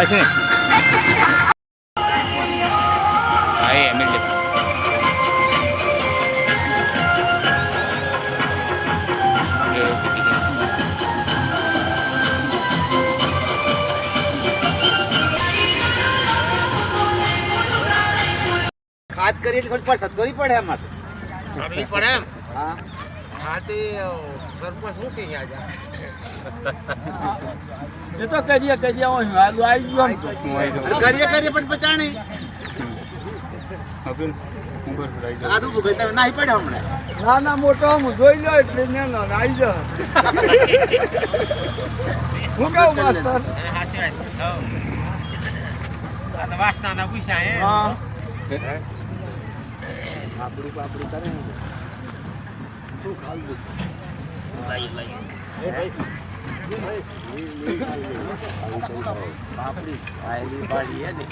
બસ ને હા એ મિલ ખાત કરી એટલે થોડી પસંદ કરવી પડે અમારે કરવી પડે એમ હા હા તે સરપંચ શું કહી આજે એ તો કરીએ હું હાલું આવી ગયો આમ તો. કરીએ પણ પચાણી આદુ ભૂગઈ તમે નાહી પડે હમણાં નાના મોટા હું જોઈ લો એટલે ને ના આવી જા હું કહું માસ્તર વાસના પૂછ્યા હે હા પાપડી કરે શું ખાવું પાપડી આયલી પાડી હે ને